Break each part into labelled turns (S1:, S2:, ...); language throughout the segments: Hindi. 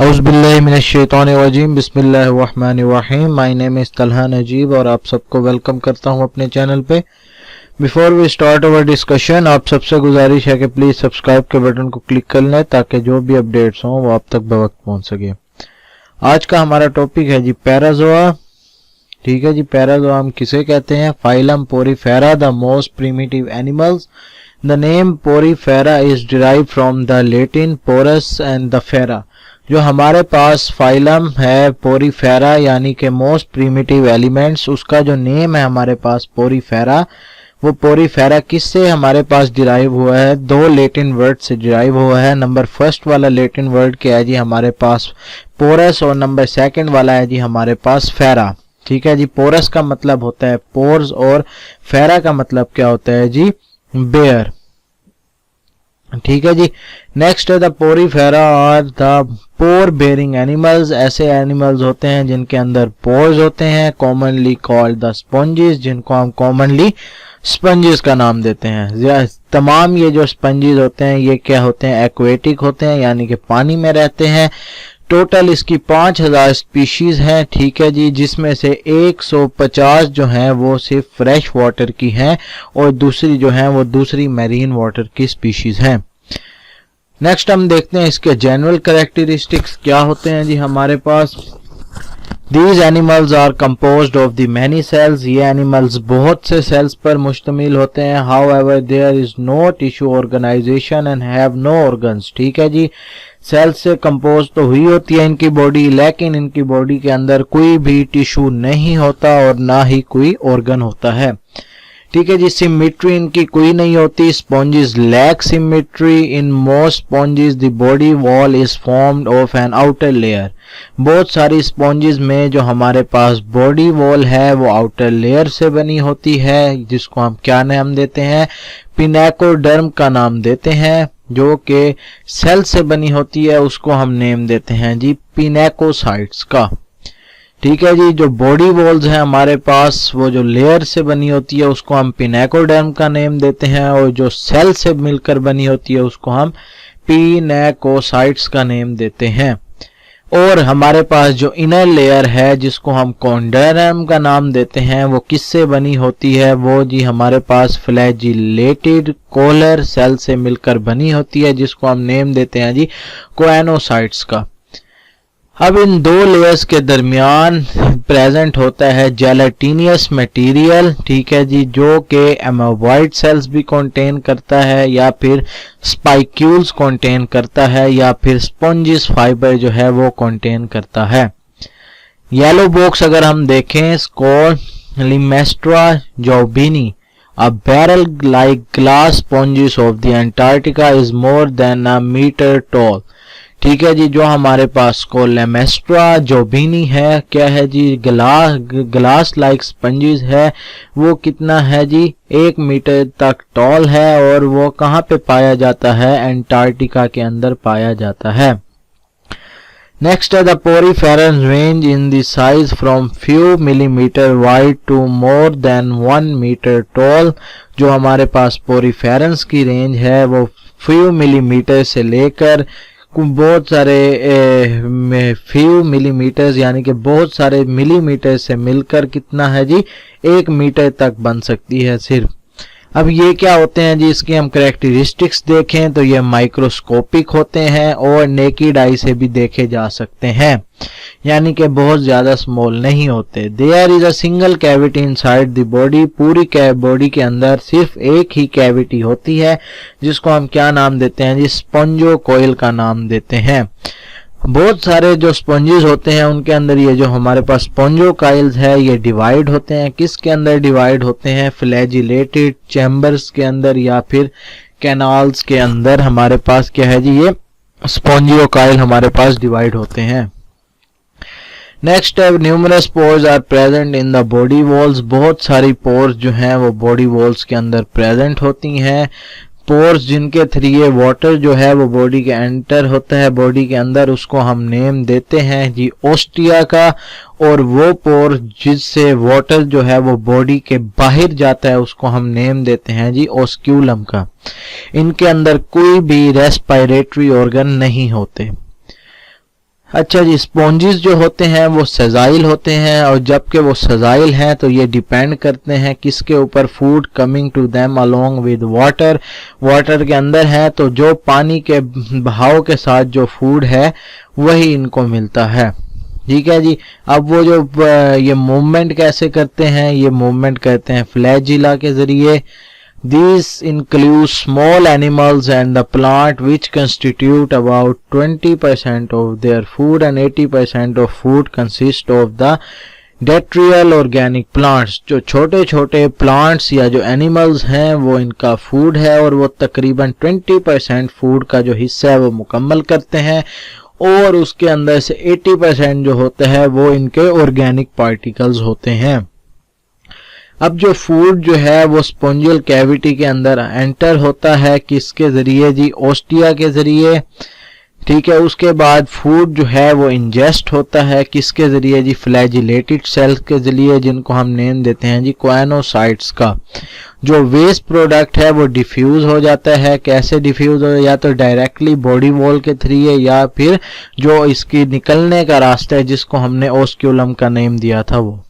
S1: औज़ुबिल्लाहिमिनश्शैतानिर्रजीम बिस्मिल्लाहिर्रहमानिर्रहीम। My name is Talha Najeeb और आप सबको वेलकम करता हूं अपने चैनल पे। Before we start our discussion, आप सबसे गुजारिश है कि प्लीज़ सब्सक्राइब के बटन को क्लिक कर लें ताकि जो भी अपडेट्स हों वो आप तक बवक्त पहुंच सके। आज का हमारा टॉपिक है जी पैराज़ोआ। ठीक है जी, पैराज़ोआ हम किसे कहते हैं? Phylum porifera, the most primitive animals. The name porifera is derived from the Latin porus and the fera. जो हमारे पास फाइलम है पोरीफेरा यानी कि मोस्ट प्रिमिटिव एलिमेंट्स, उसका जो नेम है हमारे पास पोरीफेरा, वो पोरीफेरा किससे हमारे पास डिराइव हुआ है? दो लैटिन वर्ड से डिराइव हुआ है। नंबर फर्स्ट वाला लैटिन वर्ड क्या है जी हमारे पास? पोरस, और नंबर सेकंड वाला है जी हमारे पास फेरा। ठीक है जी, पोरस का मतलब होता है पोर्स और फेरा का मतलब क्या होता है जी? बेयर। ठीक है जी, नेक्स्ट है द पोरीफेरा और द पोर बेरिंग एनिमल्स। ऐसे एनिमल्स होते हैं जिनके अंदर पोर्स होते हैं, कॉमनली कॉल्ड द स्पंजेस, जिनको हम कॉमनली स्पंजेस का नाम देते हैं। तमाम ये जो स्पंजेस होते हैं ये क्या होते हैं? एक्वेटिक होते हैं यानी कि पानी में रहते हैं। टोटल इसकी 5000 स्पीशीज हैं। ठीक है जी, जिसमें से 150 जो हैं वो सिर्फ फ्रेश वाटर की हैं और दूसरी जो हैं वो दूसरी मैरीन वाटर की स्पीशीज हैं। नेक्स्ट हम देखते हैं इसके जनरल कैरेक्टरिस्टिक्स क्या होते हैं जी हमारे पास। These animals are composed of the many cells। ये एनिमल्स बहुत से सेल्स पर मुश्तमिल होते हैं। However, there is no tissue organization and have no organs। ठीक है जी, सेल्स से कंपोज तो हुई होती है इनकी बॉडी, लेकिन इनकी बॉडी के अंदर कोई भी टिश्यू नहीं होता और ना ही कोई ऑर्गन होता है। ठीक है जी, सिमेट्री इनकी कोई नहीं होती। Sponges lack symmetry. In most sponges the body wall is formed of an outer layer. बहुत सारी स्पॉन्जेस में जो हमारे पास बॉडी वॉल है वो आउटर लेयर से बनी होती है, जिसको हम क्या नाम देते हैं? पिनेकोडर्म का नाम देते हैं। जो कि सेल से बनी होती है उसको हम नेम देते हैं जी पिनेकोसाइट्स का। ठीक है जी, जो बॉडी वॉल्स हैं हमारे पास वो जो लेयर से बनी होती है उसको हम पिनेकोडर्म का नेम देते हैं, और जो सेल से मिलकर बनी होती है उसको हम पिनेकोसाइट्स का नेम देते हैं। और हमारे पास जो इनर लेयर है जिसको हम कॉन्डरम का नाम देते हैं वो किससे बनी होती है? वो जी हमारे पास फ्लैजिलेटेड कॉलर सेल से मिलकर बनी होती है, जिसको हम नेम देते हैं जी कोएनोसाइट्स का। अब इन दो लेयर्स के दरमियान प्रेजेंट होता है जेलेटिनियस मटेरियल। ठीक है जी, जो कि एमोबॉइड सेल्स भी कंटेन करता है या फिर स्पाइक्यूल्स कंटेन करता है या फिर स्पॉन्जिस फाइबर जो है वो कंटेन करता है। येलो बॉक्स अगर हम देखें, score लिमेस्ट्रा जोबिनी, a barrel like glass sponges of the Antarctica is more than a meter tall। ठीक है जी, जो हमारे पास कोलेमेस्ट्रा जोबिनी है क्या है जी? ग्लास लाइक स्पंजेस है। वो कितना है जी? 1 मीटर तक टॉल है और वो कहाँ पे पाया जाता है? एंटार्क्टिका के अंदर पाया जाता है। नेक्स्ट है the porifera range in the size from few millimetre wide to more than 1 metre tall. जो हमारे पास पोरीफेरस की रेंज है वो फ्यू मिलीमीटर से लेकर बहुत सारे फ्यू मिलीमीटर्स यानी कि बहुत सारे मिलीमीटर से मिलकर कितना है जी? 1 मीटर तक बन सकती है सिर्फ। अब ये क्या होते हैं जी? इसकी हम कैरेक्टरिस्टिक्स देखें तो ये माइक्रोस्कोपिक होते हैं और नेकेड आई से भी देखे जा सकते हैं, यानी कि बहुत ज्यादा स्मॉल नहीं होते। There is a single cavity inside the body. पूरी बॉडी के अंदर सिर्फ एक ही कैविटी होती है, जिसको हम क्या नाम देते हैं जी? स्पंजोकोइल का नाम देते हैं। बहुत सारे जो स्पंजेस होते हैं उनके अंदर ये जो हमारे पास स्पंजोकाइल्स है ये डिवाइड होते हैं। किसके अंदर डिवाइड होते हैं? फ्लैजिलेटेड चैम्बर्स के अंदर या फिर कैनाल्स के अंदर हमारे पास क्या है जी? ये स्पंजोकाइल हमारे पास डिवाइड होते हैं। नेक्स्ट है numerous pores are present in the body walls. बहुत सारी पोर्स जो हैं वो बॉडी वॉल्स के अंदर प्रेजेंट होती हैं। पोर्स जिनके थ्रू ये वाटर जो है वो बॉडी के एंटर होता है बॉडी के अंदर, उसको हम नेम देते हैं जी ओस्टिया का। और वो पोर जिससे वाटर जो है वो बॉडी के बाहर जाता है उसको हम नेम देते हैं जी ओस्क्यूलम का। इनके अंदर कोई भी रेस्पिरेटरी ऑर्गन नहीं होते। अच्छा जी, स्पॉन्जेस जो होते हैं वो सेजाइल होते हैं, और जबकि वो सेजाइल हैं तो ये डिपेंड करते हैं किसके ऊपर, food coming to them along with water, water के अंदर है तो जो पानी के बहाव के साथ जो फूड है वही इनको मिलता है। ठीक है जी। अब वो जो ये मूवमेंट कैसे करते हैं, ये मूवमेंट करते हैं फ्लैजिला के जरिए। These include small animals and the plant which constitute about 20% of their food and 80% of food consist of the detrital organic plants। जो छोटे छोटे प्लांट्स या जो एनिमल्स हैं वो इनका फूड है, और वो तकरीबन 20% फूड का जो हिस्सा है वो मुकम्मल करते हैं, और उसके अंदर से 80% जो होता है वो इनके ऑर्गेनिक पार्टिकल्स होते हैं। अब जो फूड जो है वो स्पॉन्जियल कैविटी के अंदर एंटर होता है किसके जरिए जी, ओस्टिया के जरिए। ठीक है, उसके बाद फूड जो है वो इंजेस्ट होता है किसके जरिए जी, फ्लैजिलेटेड सेल्स के जरिए, जिनको हम नेम देते हैं जी कोएनोसाइट्स का। जो वेस्ट प्रोडक्ट है वो डिफ्यूज हो जाता है, कैसे डिफ्यूज हो, या तो डायरेक्टली बॉडी वॉल के थ्रू, या फिर जो इसकी निकलने का रास्ता है जिसको हमने ओस्क्यूलम का नेम दिया था वो।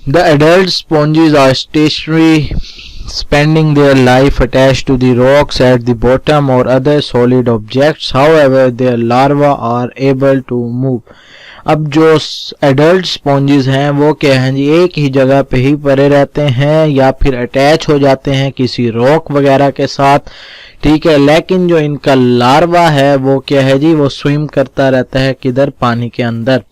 S1: The adult sponges are stationary, spending their life attached to the rocks at the bottom or other solid objects. However, their larvae are able to move. अब जो एडल्ट स्पॉन्जेस हैं वो क्या हैं जी, एक ही जगह पे ही पड़े रहते हैं या फिर अटैच हो जाते हैं किसी रॉक वगैरह के साथ। ठीक है, लेकिन जो इनका लार्वा है वो क्या है जी, वो स्विम करता रहता है किधर, पानी के अंदर।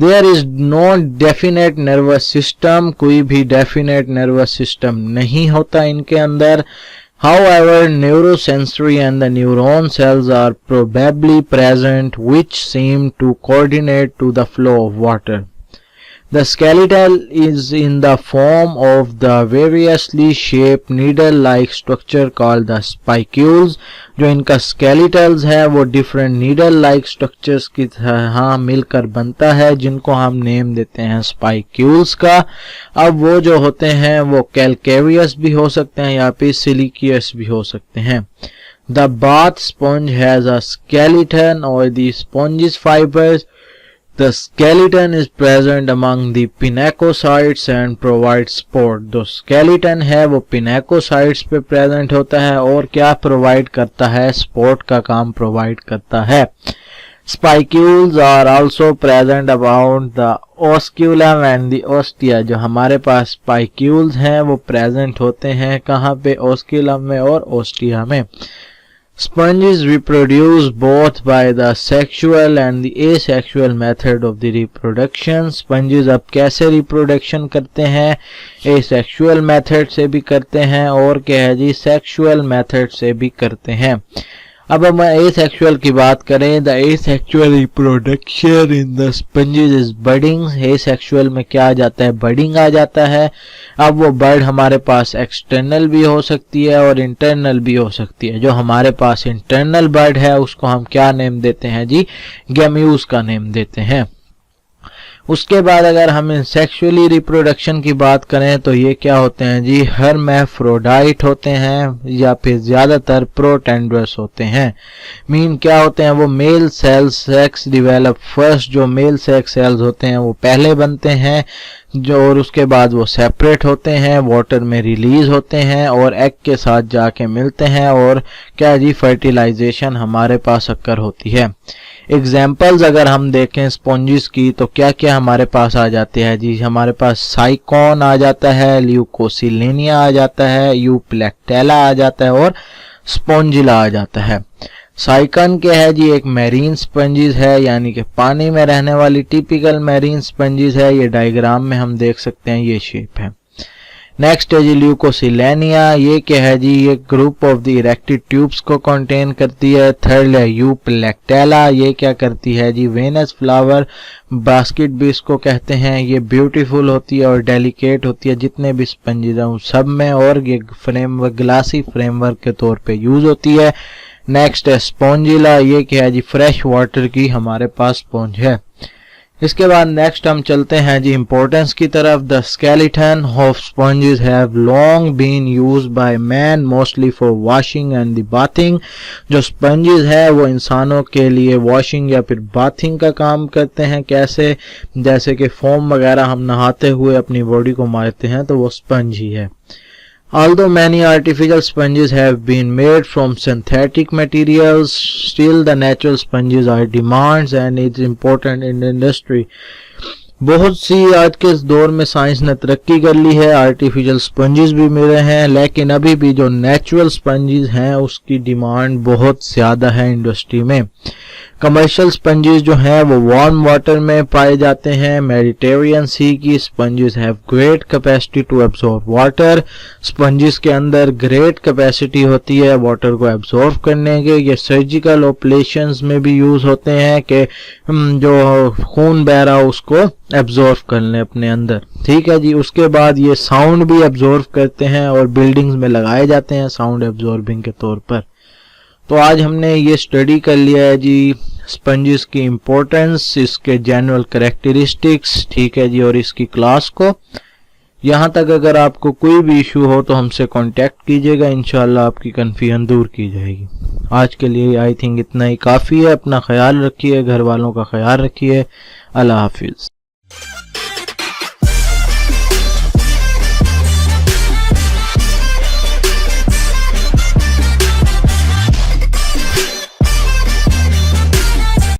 S1: There is no definite nervous system, कोई भी definite nervous system नहीं होता इनके अंदर। However, neurosensory and the neuron cells are probably present which seem to coordinate to the flow of water. The skeleton is in the form of the variously shaped needle-like structure called the spicules। जो इनका skeletals है वो different needle-like structures की तरह मिलकर बनता है, जिनको हम नेम देते हैं spicules का। अब वो जो होते हैं वो calcareous भी हो सकते हैं या फिर siliceous भी हो सकते हैं। The bath sponge has a skeleton or the sponge's fibers। The skeleton is present among the pinacocytes and provides support। जो skeleton है वो pinacocytes पे present होता है और क्या provide करता है, support का काम provide करता है। Spicules are also present around the osculum and the ostia। जो हमारे पास spicules हैं वो present होते हैं कहाँ पे, osculum में और ostia में। Sponges reproduce both by the sexual and the asexual method of the reproduction। Sponges अब कैसे reproduction करते हैं, asexual method से भी करते हैं और क्या है जी, sexual method से भी करते हैं। अब हम asexual की बात करें, the asexual reproduction in the sponges is budding। asexual में क्या आ जाता है, budding आ जाता है। अब वो बर्ड हमारे पास एक्सटर्नल भी हो सकती है और इंटरनल भी हो सकती है। जो हमारे पास इंटरनल बर्ड है उसको हम क्या नेम देते हैं जी, गैम्यूज का नेम देते हैं। उसके बाद अगर हम सेक्सुअली रिप्रोडक्शन की बात करें तो ये क्या होते हैं जी, हर्मैफ्रोडाइट होते हैं या फिर ज्यादातर प्रोटेंडरस होते हैं। मीन क्या होते हैं, वो male cells sex develop first. जो मेल सेक्स सेल्स होते हैं वो पहले बनते हैं जो, और उसके बाद वो सेपरेट होते हैं, वाटर में रिलीज होते हैं और एग के साथ जाके मिलते हैं और क्या जी, फर्टिलाइजेशन हमारे पास अक्कर होती है। एग्जाम्पल्स अगर हम देखें स्पॉन्जेस की तो क्या क्या हमारे पास आ जाते हैं जी, हमारे पास साइकॉन आ जाता है, ल्यूकोसिलेनिया आ जाता है, यूप्लेक्टेला आ जाता है और स्पॉन्जिला आ जाता है। साइकन क्या है जी, एक मैरीन स्पंजिस है, यानी कि पानी में रहने वाली टिपिकल मैरीन स्पंजिस है। ये डायग्राम में हम देख सकते हैं, ये शेप है। नेक्स्ट है जी ल्यूकोसिलेनिया, ये क्या है जी, ये group of the erected tubes को कंटेन करती है। थर्ड है यूप्लेक्टेला, ये क्या करती है जी, वेनस फ्लावर बास्केट भी इसको कहते हैं। ये ब्यूटीफुल होती है और डेलिकेट होती है जितने भी स्पंजेस हैं उन सब में, और ये फ्रेमवर्क ग्लासी फ्रेमवर्क के तौर पे यूज होती है। नेक्स्ट है स्पॉन्जिला, ये क्या है जी, फ्रेश वाटर की हमारे पास स्पॉन्ज है। इसके बाद नेक्स्ट हम चलते हैं जी इंपॉर्टेंस की तरफ। The skeleton of sponges have long been used by man mostly for washing and the bathing. जो स्पंजेस है वो इंसानों के लिए वॉशिंग या फिर बाथिंग का काम करते हैं। कैसे? जैसे कि फोम वगैरह हम नहाते हुए अपनी बॉडी को मारते हैं तो वो स्पंज ही है। Although many artificial sponges have been made from synthetic materials, still the natural sponges are demands and it's important in the industry. बहुत सी आज के इस दौर में साइंस ने तरक्की कर ली है, आर्टिफिशियल स्पंजेस भी मिल रहे हैं, लेकिन अभी भी जो नेचुरल स्पंजेस हैं उसकी डिमांड बहुत ज़्यादा है इंडस्ट्री में। कमर्शियल स्पंजेस जो हैं वो वार्म वाटर में पाए जाते हैं। मेडिटेरियन सी की sponges have great capacity to absorb water. Sponges के अंदर ग्रेट कैपेसिटी होती है वाटर को एब्जॉर्ब करने के। ये सर्जिकल ऑपरेशंस में भी यूज होते हैं कि जो खून बह रहा हो उसको एब्जॉर्ब कर लें अपने अंदर। ठीक है जी। उसके बाद ये साउंड भी एब्जॉर्ब करते हैं और बिल्डिंग्स में लगाए जाते हैं साउंड एब्जॉर्बिंग के तौर पर। तो आज हमने ये स्टडी कर लिया है जी स्पंजेस की इम्पोर्टेंस, इसके जनरल कैरेक्टरिस्टिक्स, ठीक है जी, और इसकी क्लास को। यहाँ तक अगर आपको कोई भी इशू हो तो हमसे कांटेक्ट कीजिएगा, इंशाल्लाह आपकी कन्फ्यूजन दूर की जाएगी। आज के लिए आई थिंक इतना ही काफ़ी है। अपना ख्याल रखिए, घर वालों का ख्याल रखिए। अल्लाह हाफिज़।